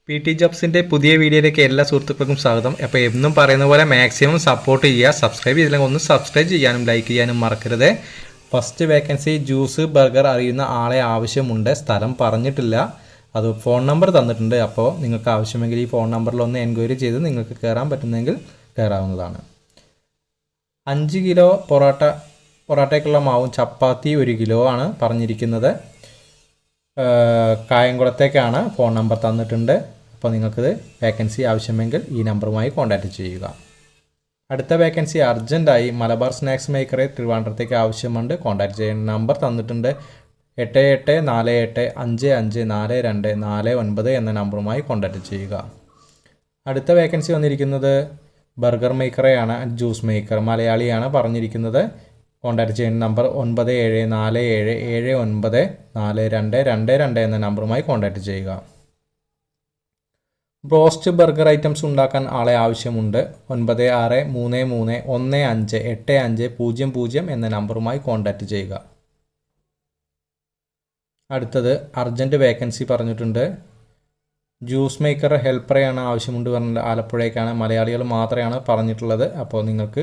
P T ജോബ്സിൻ്റെ പുതിയ വീഡിയോയിലേക്ക് എല്ലാ സുഹൃത്തുക്കൾക്കും സ്വാഗതം. അപ്പോൾ എന്നും പറയുന്ന പോലെ മാക്സിമം സപ്പോർട്ട് ചെയ്യുക. സബ്സ്ക്രൈബ് ചെയ്തില്ലെങ്കിൽ ഒന്ന് സബ്സ്ക്രൈബ് ചെയ്യാനും ലൈക്ക് ചെയ്യാനും മറക്കരുത്. ഫസ്റ്റ് വേക്കൻസി ജ്യൂസ് ബർഗർ അറിയുന്ന ആളെ ആവശ്യമുണ്ട്. സ്ഥലം പറഞ്ഞിട്ടില്ല, അത് ഫോൺ നമ്പർ തന്നിട്ടുണ്ട്. അപ്പോൾ നിങ്ങൾക്ക് ആവശ്യമെങ്കിൽ ഈ ഫോൺ നമ്പറിൽ ഒന്ന് എൻക്വയറി ചെയ്ത് നിങ്ങൾക്ക് കയറാൻ പറ്റുന്നെങ്കിൽ കയറാവുന്നതാണ്. 5 കിലോ പൊറോട്ടയ്ക്കുള്ള മാവും ചപ്പാത്തി 1 കിലോ ആണ് പറഞ്ഞിരിക്കുന്നത്. കായംകുളത്തേക്കാണ് ഫോൺ നമ്പർ തന്നിട്ടുണ്ട്. അപ്പോൾ നിങ്ങൾക്കിത് വേക്കൻസി ആവശ്യമെങ്കിൽ ഈ നമ്പറുമായി കോൺടാക്റ്റ് ചെയ്യുക. അടുത്ത വേക്കൻസി അർജൻറ്റായി മലബാർ സ്നാക്സ് മേക്കറെ ട്രിവാൻഡ്രത്തേക്ക് ആവശ്യമുണ്ട്. കോൺടാക്റ്റ് ചെയ്യേണ്ട നമ്പർ തന്നിട്ടുണ്ട്. 8848554249 എന്ന നമ്പറുമായി കോൺടാക്റ്റ് ചെയ്യുക. അടുത്ത വേക്കൻസി വന്നിരിക്കുന്നത് ബർഗർ മേക്കറെയാണ്, ജ്യൂസ് മേക്കർ മലയാളിയാണ് പറഞ്ഞിരിക്കുന്നത്. കോൺടാക്റ്റ് ചെയ്യുന്ന നമ്പർ 9747794222 എന്ന നമ്പറുമായി കോൺടാക്റ്റ് ചെയ്യുക. ബ്രോസ്റ്റ് ബർഗർ ഐറ്റംസ് ഉണ്ടാക്കാൻ ആളെ ആവശ്യമുണ്ട്. 9633158500 എന്ന നമ്പറുമായി കോൺടാക്റ്റ് ചെയ്യുക. അടുത്തത് അർജൻറ്റ് വേക്കൻസി പറഞ്ഞിട്ടുണ്ട്. ജ്യൂസ് മേക്കർ ഹെൽപ്പറെയാണ് ആവശ്യമുണ്ട് പറഞ്ഞത്. ആലപ്പുഴയ്ക്കാണ്, മലയാളികൾ മാത്രമാണ് പറഞ്ഞിട്ടുള്ളത്. അപ്പോൾ നിങ്ങൾക്ക്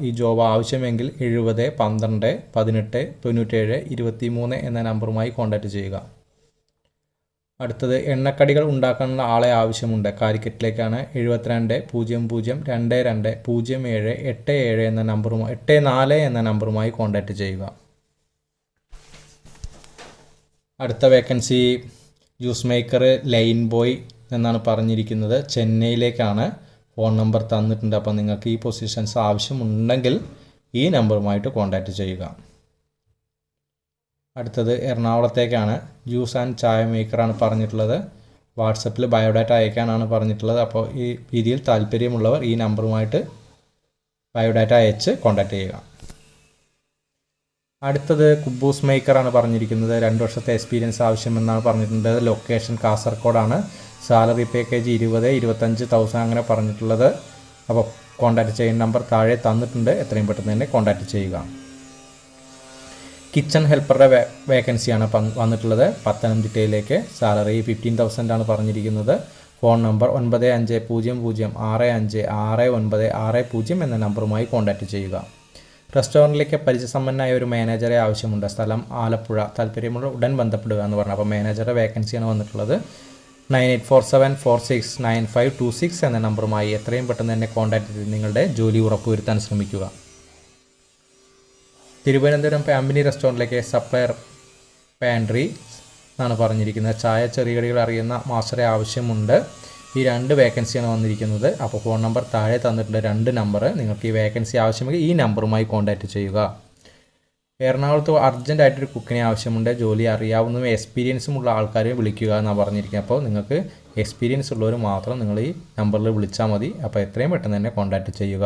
ഈ ജോബ് ആവശ്യമെങ്കിൽ 70 12 18 97 23 എന്ന നമ്പറുമായി കോൺടാക്റ്റ് ചെയ്യുക. അടുത്തത് എണ്ണക്കടികൾ ഉണ്ടാക്കാനുള്ള ആളെ ആവശ്യമുണ്ട്. കാലിക്കറ്റിലേക്കാണ്. 72 00 22 07 87 എന്ന നമ്പറുമായി 84 എന്ന നമ്പറുമായി കോൺടാക്റ്റ് ചെയ്യുക. അടുത്ത vacancy juice maker line boy എന്നാണ് പറഞ്ഞിരിക്കുന്നത്. ചെന്നൈയിലേക്കാണ്. ഫോൺ നമ്പർ തന്നിട്ടുണ്ട്. അപ്പോൾ നിങ്ങൾക്ക് ഈ പൊസിഷൻസ് ആവശ്യമുണ്ടെങ്കിൽ ഈ നമ്പറുമായിട്ട് കോൺടാക്റ്റ് ചെയ്യുക. അടുത്തത് എറണാകുളത്തേക്കാണ്. ജ്യൂസ് ആൻഡ് ചായ മേക്കറാണ് പറഞ്ഞിട്ടുള്ളത്. വാട്സപ്പിൽ ബയോഡാറ്റ അയക്കാനാണ് പറഞ്ഞിട്ടുള്ളത്. അപ്പോൾ ഈ രീതിയിൽ താല്പര്യമുള്ളവർ ഈ നമ്പറുമായിട്ട് ബയോഡാറ്റ അയച്ച് കോൺടാക്റ്റ് ചെയ്യുക. അടുത്തത് കുബൂസ് മേക്കറാണ് പറഞ്ഞിരിക്കുന്നത്. 2 വർഷത്തെ എക്സ്പീരിയൻസ് ആവശ്യമെന്നാണ് പറഞ്ഞിട്ടുണ്ട്. ലൊക്കേഷൻ കാസർഗോഡാണ്. സാലറി പാക്കേജ് 20-25,000 അങ്ങനെ പറഞ്ഞിട്ടുള്ളത്. അപ്പോൾ കോൺടാക്റ്റ് ചെയ്യുന്ന നമ്പർ താഴെ തന്നിട്ടുണ്ട്. എത്രയും പെട്ടെന്ന് തന്നെ കോൺടാക്റ്റ് ചെയ്യുക. കിച്ചൺ ഹെൽപ്പറുടെ വേക്കൻസിയാണ് വന്നിട്ടുള്ളത് പത്തനംതിട്ടയിലേക്ക്. സാലറി 15,000 ആണ് പറഞ്ഞിരിക്കുന്നത്. ഫോൺ നമ്പർ 9500656960 എന്ന നമ്പറുമായി കോൺടാക്റ്റ് ചെയ്യുക. റെസ്റ്റോറൻറ്റിലേക്ക് പരിചയസമ്പന്നനായ ഒരു മാനേജറെ ആവശ്യമുണ്ട്. സ്ഥലം ആലപ്പുഴ. താല്പര്യമുള്ള ഉടൻ ബന്ധപ്പെടുക എന്ന് പറഞ്ഞു. അപ്പോൾ മാനേജറുടെ വേക്കൻസിയാണ് വന്നിട്ടുള്ളത്. 9847469526 എന്ന നമ്പറുമായി എത്രയും പെട്ടെന്ന് തന്നെ കോൺടാക്റ്റ് ചെയ്ത് നിങ്ങളുടെ ജോലി ഉറപ്പുവരുത്താൻ ശ്രമിക്കുക. തിരുവനന്തപുരം ഫാമിലി റെസ്റ്റോറൻറ്റിലേക്ക് സപ്ലയർ പാൻട്രി എന്നാണ് പറഞ്ഞിരിക്കുന്നത്. ചായ ചെറുകടികൾ അറിയുന്ന മാസ്റ്ററെ ആവശ്യമുണ്ട്. ഈ 2 വേക്കൻസിയാണ് വന്നിരിക്കുന്നത്. അപ്പോൾ ഫോൺ നമ്പർ താഴെ തന്നിട്ടുണ്ട്. 2 നമ്പർ. നിങ്ങൾക്ക് ഈ വേക്കൻസി ആവശ്യമെങ്കിൽ ഈ നമ്പറുമായി കോൺടാക്റ്റ് ചെയ്യുക. എറണാകുളത്ത് അർജൻറ്റായിട്ടൊരു കുക്കിനെ ആവശ്യമുണ്ട്. ജോലി അറിയാവുന്നതും എക്സ്പീരിയൻസുമുള്ള ആൾക്കാരെ വിളിക്കുക എന്നാണ് പറഞ്ഞിരിക്കുന്നത്. അപ്പോൾ നിങ്ങൾക്ക് എക്സ്പീരിയൻസ് ഉള്ളവർ മാത്രം നിങ്ങൾ ഈ നമ്പറിൽ വിളിച്ചാൽ മതി. അപ്പോൾ എത്രയും പെട്ടെന്ന് തന്നെ കോൺടാക്റ്റ് ചെയ്യുക.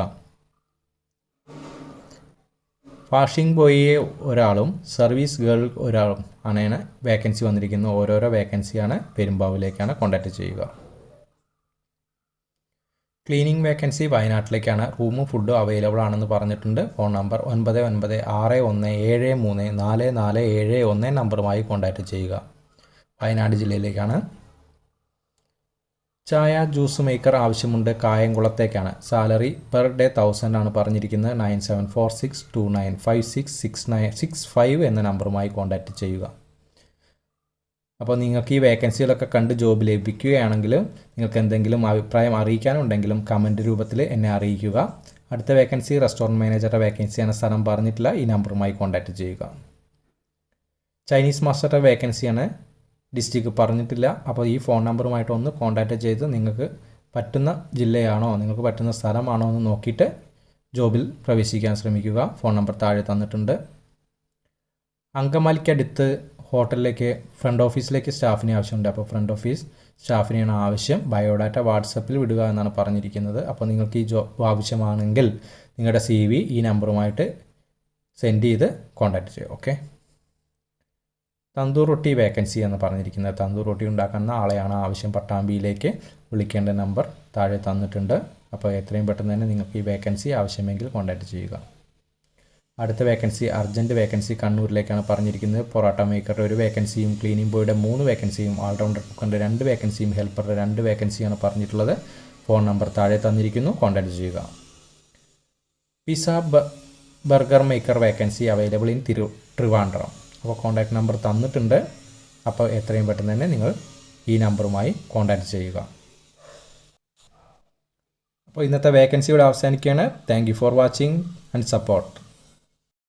വാഷിംഗ് ബോയിയെ ഒരാളും സർവീസ് ഗേൾ ഒരാളും ആണ് വേക്കൻസി വന്നിരിക്കുന്നത്. ഓരോരോ വേക്കൻസിയാണ്. പെരുമ്പാവൂരിലേക്കാണ്. കോൺടാക്റ്റ് ചെയ്യുക. ക്ലീനിങ് വേക്കൻസി വയനാട്ടിലേക്കാണ്. റൂമും ഫുഡും അവൈലബിൾ ആണെന്ന് പറഞ്ഞിട്ടുണ്ട്. ഫോൺ നമ്പർ 9961734471 നമ്പറുമായി കോൺടാക്റ്റ് ചെയ്യുക. വയനാട് ജില്ലയിലേക്കാണ്. ചായ ജ്യൂസ് മേക്കർ ആവശ്യമുണ്ട്. കായംകുളത്തേക്കാണ്. സാലറി പെർ ഡേ 1000 ആണ് പറഞ്ഞിരിക്കുന്നത്. 9746295665 എന്ന നമ്പറുമായി കോൺടാക്റ്റ് ചെയ്യുക. അപ്പോൾ നിങ്ങൾക്ക് ഈ വേക്കൻസികളൊക്കെ കണ്ട് ജോബ് ലഭിക്കുകയാണെങ്കിലും നിങ്ങൾക്ക് എന്തെങ്കിലും അഭിപ്രായം അറിയിക്കാനുണ്ടെങ്കിലും കമൻറ്റ് രൂപത്തിൽ എന്നെ അറിയിക്കുക. അടുത്ത വേക്കൻസി റെസ്റ്റോറൻറ്റ് മാനേജറുടെ വേക്കൻസിയാണ്. സ്ഥലം പറഞ്ഞിട്ടില്ല. ഈ നമ്പറുമായി കോൺടാക്റ്റ് ചെയ്യുക. ചൈനീസ് മാസ്റ്ററുടെ വേക്കൻസിയാണ്. ഡിസ്ട്രിക്ട് പറഞ്ഞിട്ടില്ല. അപ്പോൾ ഈ ഫോൺ നമ്പറുമായിട്ട് ഒന്ന് കോൺടാക്റ്റ് ചെയ്ത് നിങ്ങൾക്ക് പറ്റുന്ന ജില്ലയാണോ നിങ്ങൾക്ക് പറ്റുന്ന സ്ഥലമാണോ എന്ന് നോക്കിയിട്ട് ജോബിൽ പ്രവേശിക്കാൻ ശ്രമിക്കുക. ഫോൺ നമ്പർ താഴെ തന്നിട്ടുണ്ട്. അങ്കമാലിക്കടുത്ത് ഹോട്ടലിലേക്ക് ഫ്രണ്ട് ഓഫീസിലേക്ക് സ്റ്റാഫിനെ ആവശ്യമുണ്ട്. അപ്പോൾ ഫ്രണ്ട് ഓഫീസ് സ്റ്റാഫിനെയാണ് ആവശ്യം. ബയോഡാറ്റ വാട്സപ്പിൽ വിടുക എന്നാണ് പറഞ്ഞിരിക്കുന്നത്. അപ്പോൾ നിങ്ങൾക്ക് ഈ ജോബ് ആവശ്യമാണെങ്കിൽ നിങ്ങളുടെ CV ഈ നമ്പറുമായിട്ട് സെൻഡ് ചെയ്ത് കോൺടാക്റ്റ് ചെയ്യുക. ഓക്കെ. തന്തൂർ റൊട്ടി വേക്കൻസി എന്ന് പറഞ്ഞിരിക്കുന്നത്. തന്തൂർ റൊട്ടി ഉണ്ടാക്കുന്ന ആളെയാണ് ആവശ്യം. പട്ടാമ്പിയിലേക്ക്. വിളിക്കേണ്ട നമ്പർ താഴെ തന്നിട്ടുണ്ട്. അപ്പോൾ എത്രയും പെട്ടെന്ന് തന്നെ നിങ്ങൾക്ക് ഈ വേക്കൻസി ആവശ്യമെങ്കിൽ കോൺടാക്റ്റ് ചെയ്യുക. അടുത്ത വേക്കൻസി അർജൻറ്റ് വേക്കൻസി കണ്ണൂരിലേക്കാണ് പറഞ്ഞിരിക്കുന്നത്. പൊറോട്ട മേക്കറുടെ ഒരു വേക്കൻസിയും ക്ലീനിങ് ബോയുടെ 3 വേക്കൻസിയും ഓൾറൗണ്ടർ കുക്കറിൻ്റെ 2 വേക്കൻസിയും ഹെൽപ്പറുടെ 2 വേക്കൻസിയാണ് പറഞ്ഞിട്ടുള്ളത്. ഫോൺ നമ്പർ താഴെ തന്നിരിക്കുന്നു, കോൺടാക്റ്റ് ചെയ്യുക. Pizza burger maker vacancy available in Trivandrum. അപ്പോൾ കോൺടാക്റ്റ് നമ്പർ തന്നിട്ടുണ്ട്. അപ്പോൾ എത്രയും പെട്ടെന്ന് തന്നെ നിങ്ങൾ ഈ നമ്പറുമായി കോൺടാക്റ്റ് ചെയ്യുക. അപ്പോൾ ഇന്നത്തെ വേക്കൻസി ഇവിടെ അവസാനിക്കുകയാണ്. Thank you for watching and support.